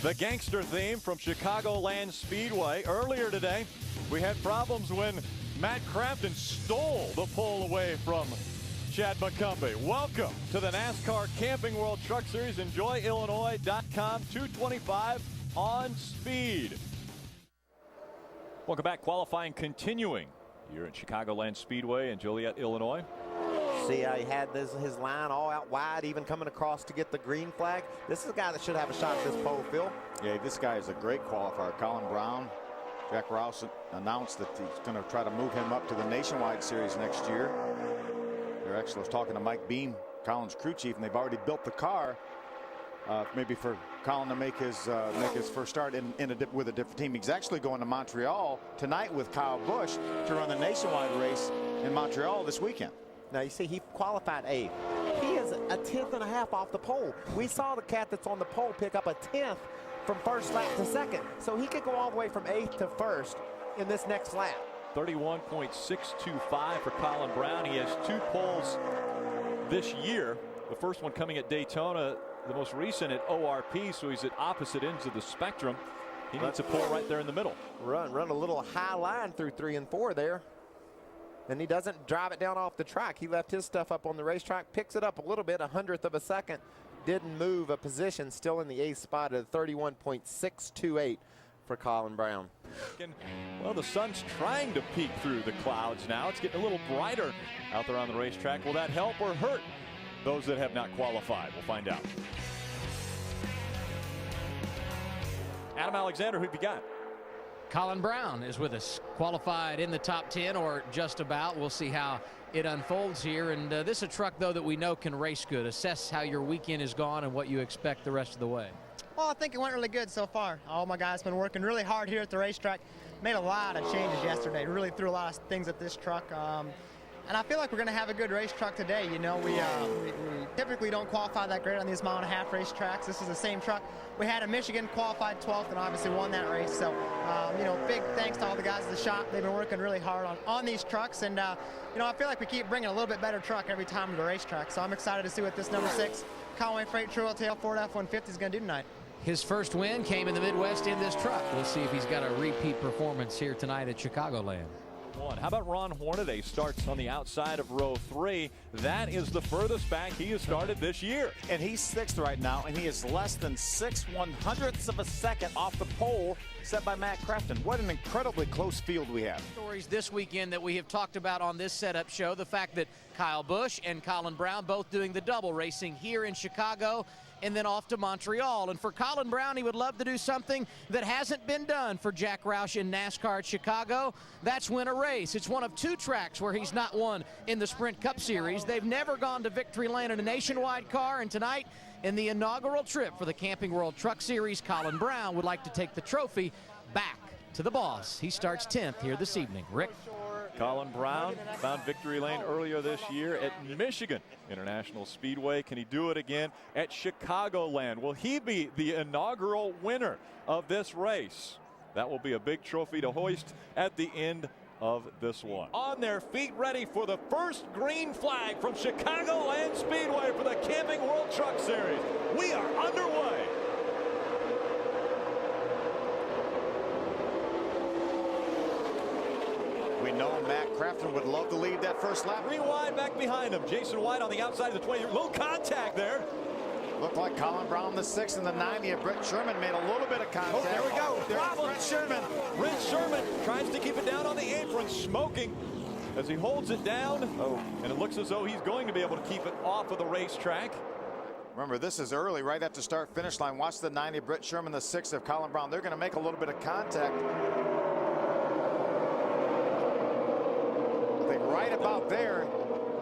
The gangster theme from Chicagoland Speedway. Earlier today, we had problems when Matt Crafton stole the pole away from Chad McCumbee. Welcome to the NASCAR Camping World Truck Series. EnjoyIllinois.com. 225 on speed. Welcome back. Qualifying continuing here at Chicagoland Speedway in Joliet, Illinois. See how he had his line all out wide, even coming across to get the green flag. This is a guy that should have a shot at this pole, Phil. Yeah, this guy is a great qualifier. Colin Braun. Jack Roush announced that he's going to try to move him up to the Nationwide Series next year. They're actually talking to Mike Beam, Colin's crew chief, and they've already built the car maybe for Colin to make his first start with a different team. He's actually going to Montreal tonight with Kyle Busch to run the Nationwide race in Montreal this weekend. Now, you see, he qualified 8th. He is a 10th and a half off the pole. We saw the cat that's on the pole pick up a 10th from first lap to second. So he could go all the way from 8th to 1st in this next lap. 31.625 for Colin Braun. He has 2 poles this year. The first one coming at Daytona, the most recent at ORP, so he's at opposite ends of the spectrum. He needs a pole right there in the middle. Run a little high line through 3 and 4 there. And he doesn't drive it down off the track. He left his stuff up on the racetrack, picks it up a little bit, 100th of a second. Didn't move a position, still in the 8th spot at 31.628 for Colin Braun. Well, the sun's trying to peek through the clouds now. It's getting a little brighter out there on the racetrack. Will that help or hurt those that have not qualified? We'll find out. Adam Alexander, who've you got? Colin Braun is with us, qualified in the top 10 or just about. We'll see how it unfolds here. And this is a truck, though, that we know can race good. Assess how your weekend has gone and what you expect the rest of the way. Well, I think it went really good so far. All my guys have been working really hard here at the racetrack. Made a lot of changes yesterday. Really threw a lot of things at this truck. And I feel like we're going to have a good race truck today. You know, we typically don't qualify that great on these mile-and-a-half race tracks. This is the same truck we had in Michigan, qualified 12th, and obviously won that race. So, you know, big thanks to all the guys at the shop. They've been working really hard on these trucks. And, you know, I feel like we keep bringing a little bit better truck every time to the racetrack. So I'm excited to see what this number 6 Conway Freight True Tail Ford F-150 is going to do tonight. His first win came in the Midwest in this truck. We'll see if he's got a repeat performance here tonight at Chicagoland. How about Ron Hornaday starts on the outside of row 3? That is the furthest back he has started this year. And he's 6th right now, and he is less than 6/100ths of a second off the pole set by Matt Crafton. What an incredibly close field we have. Stories this weekend that we have talked about on this setup show, the fact that Kyle Busch and Colin Braun both doing the double racing here in Chicago and then off to Montreal. And for Colin Braun, he would love to do something that hasn't been done for Jack Roush in NASCAR at Chicago. That's win a race. It's one of 2 tracks where he's not won in the Sprint Cup Series. They've never gone to victory lane in a nationwide car, and tonight in the inaugural trip for the Camping World Truck Series, Colin Braun would like to take the trophy back to the boss. He starts 10th here this evening. Rick? Colin Braun found victory lane earlier this year at Michigan International Speedway. Can he do it again at Chicagoland? Will he be the inaugural winner of this race? That will be a big trophy to hoist at the end of this one. On their feet, ready for the first green flag from Chicagoland Speedway for the Camping World Truck Series. We are underway. We know Matt Crafton would love to lead that first lap. Rewind back behind him. Jason White on the outside of the 20. Little contact there. Looked like Colin Braun the 6th and the 90. Brett Sherman made a little bit of contact. Oh, there we go. There's Brett Sherman. Brett Sherman tries to keep it down on the apron, smoking as he holds it down. And it looks as though he's going to be able to keep it off of the racetrack. Remember, this is early, right at the start-finish line. Watch the 90. Brett Sherman the 6th of Colin Braun. They're going to make a little bit of contact. Right about there.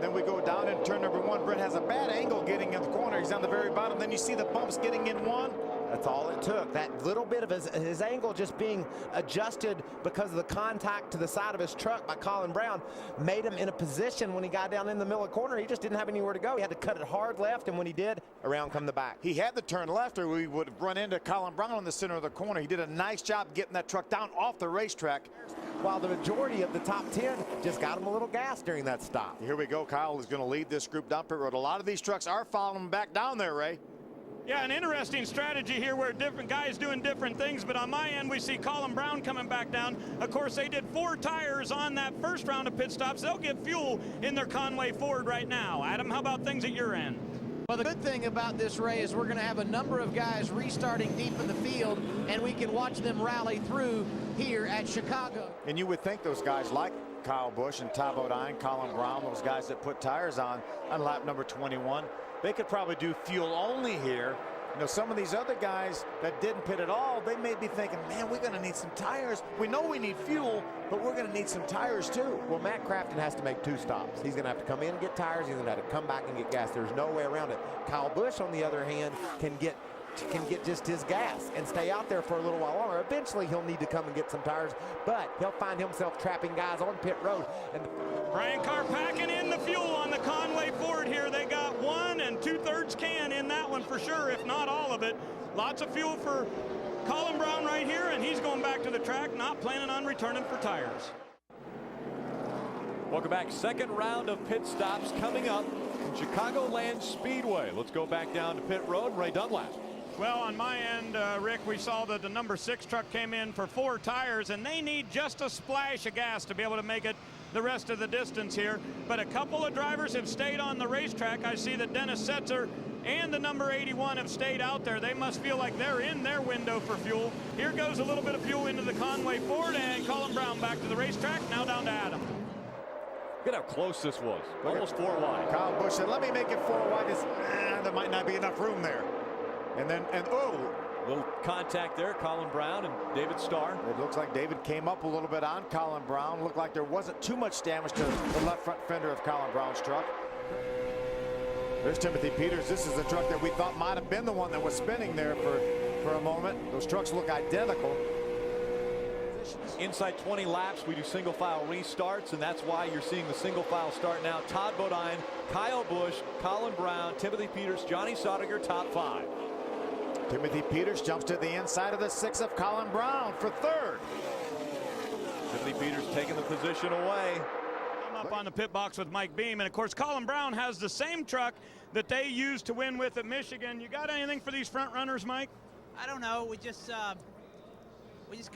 Then we go down in turn number 1. Brett has a bad angle getting in the corner. He's on the very bottom. Then you see the bumps getting in 1. That's all it took. That little bit of his angle just being adjusted because of the contact to the side of his truck by Colin Braun made him in a position when he got down in the middle of the corner. He just didn't have anywhere to go. He had to cut it hard left, and when he did, around come the back. He had to turn left or we would have run into Colin Braun in the center of the corner. He did a nice job getting that truck down off the racetrack. While the majority of the top 10 just got him a little gas during that stop. Here we go. Kyle is going to lead this group down pit road. A lot of these trucks are following him back down there, Ray. Yeah, an interesting strategy here where different guys doing different things, but on my end we see Colin Braun coming back down. Of course, they did 4 tires on that first round of pit stops. They'll get fuel in their Conway Ford right now. Adam, how about things at your end? Well, the good thing about this, Ray, is we're going to have a number of guys restarting deep in the field, and we can watch them rally through here at Chicago. And you would think those guys like Kyle Busch and Ty Bodine, Colin Braun, those guys that put tires on lap number 21, they could probably do fuel only here. You know, some of these other guys that didn't pit at all, they may be thinking, man, we're going to need some tires. We know we need fuel, but we're going to need some tires too. Well, Matt Crafton has to make 2 stops. He's going to have to come in and get tires. He's going to have to come back and get gas. There's no way around it. Kyle Busch, on the other hand, can get just his gas and stay out there for a little while longer. Eventually, he'll need to come and get some tires, but he'll find himself trapping guys on pit road. And Brian Carr packing in the fuel on the Conway Ford here. They got 1 2/3 can in that one for sure, if not all of it. Lots of fuel for Colin Braun right here, and he's going back to the track, not planning on returning for tires. Welcome back. Second round of pit stops coming up from Chicagoland Speedway. Let's go back down to pit road. Ray Dunlap. Well, on my end, Rick, we saw that the number 6 truck came in for 4 tires, and they need just a splash of gas to be able to make it the rest of the distance here. But a couple of drivers have stayed on the racetrack. I see that Dennis Setzer and the number 81 have stayed out there. They must feel like they're in their window for fuel. Here goes a little bit of fuel into the Conway Ford, and Colin Braun back to the racetrack. Now down to Adam. Look at how close this was. Almost 4 wide. Kyle Busch said, let me make it 4 wide. There might not be enough room there. And oh, little contact there, Colin Braun and David Starr. It looks like David came up a little bit on Colin Braun. Looked like there wasn't too much damage to the left front fender of Colin Braun's truck. There's Timothy Peters. This is the truck that we thought might have been the one that was spinning there for a moment. Those trucks look identical. Inside 20 laps, we do single file restarts, and that's why you're seeing the single file start now. Todd Bodine, Kyle Busch, Colin Braun, Timothy Peters, Johnny Saudiger, top 5. Timothy Peters jumps to the inside of the 6 of Colin Braun for 3rd. Timothy Peters taking the position away. I'm up on the pit box with Mike Beam, and of course Colin Braun has the same truck that they used to win with at Michigan. You got anything for these front runners, Mike? I don't know. We just got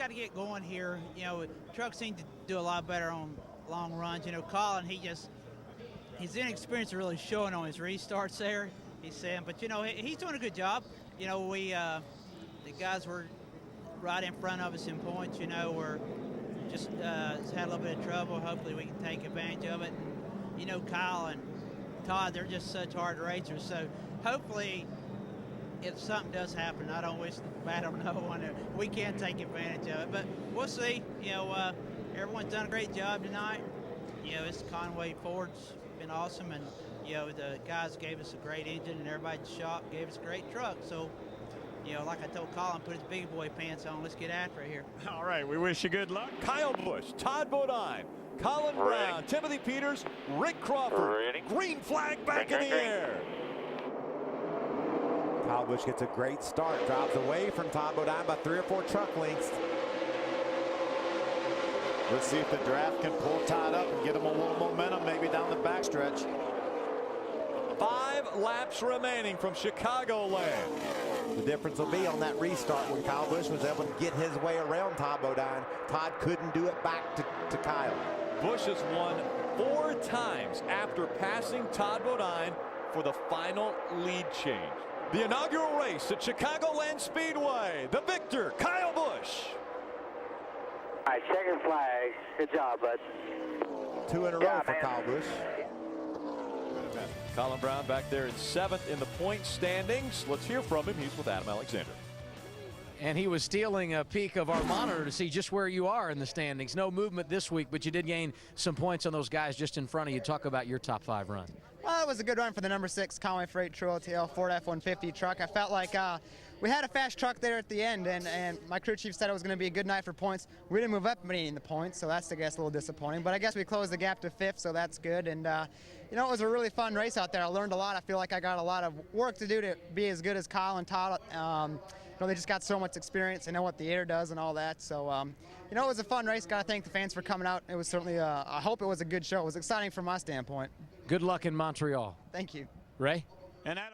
to get going here. You know, trucks seem to do a lot better on long runs. You know, Colin, his inexperience really showing on his restarts there. He's saying, but you know, he's doing a good job. You know, the guys were right in front of us in points. You know, we're just had a little bit of trouble. Hopefully, we can take advantage of it. And, you know, Kyle and Todd, they're just such hard racers. So hopefully, if something does happen, I don't wish bad on no one. We can take advantage of it, but we'll see. You know, everyone's done a great job tonight. You know, it's Conway Ford's been awesome, and you know the guys gave us a great engine, and everybody at the shop gave us a great truck. So, you know, like I told Colin, put his big boy pants on. Let's get after it here. All right, we wish you good luck. Kyle Busch, Todd Bodine, Colin Braun, Timothy Peters, Rick Crawford. Green flag back in the air. Kyle Busch gets a great start, drives away from Todd Bodine by 3 or 4 truck lengths. Let's see if the draft can pull Todd up and get him a little momentum maybe down the backstretch. 5 laps remaining from Chicagoland. The difference will be on that restart when Kyle Busch was able to get his way around Todd Bodine. Todd couldn't do it back to Kyle. Busch has won 4 times after passing Todd Bodine for the final lead change. The inaugural race at Chicagoland Speedway. The victor, Kyle Busch. All right, second flag. Good job, bud. 2 in a row for Kyle Busch. Colin Braun back there in 7th in the point standings. Let's hear from him. He's with Adam Alexander. And he was stealing a peek of our monitor to see just where you are in the standings. No movement this week, but you did gain some points on those guys just in front of you. Talk about your top 5 run. Well, it was a good run for the number 6 Conway Freight True LTL Ford F-150 truck. I felt like we had a fast truck there at the end, and my crew chief said it was going to be a good night for points. We didn't move up any in the points, so that's, I guess, a little disappointing. But I guess we closed the gap to 5th, so that's good. And, you know, it was a really fun race out there. I learned a lot. I feel like I got a lot of work to do to be as good as Kyle and Todd. You know, they just got so much experience. They know what the air does and all that. So, you know, it was a fun race. Got to thank the fans for coming out. It was certainly, I hope it was a good show. It was exciting from my standpoint. Good luck in Montreal. Thank you. Ray? And Adam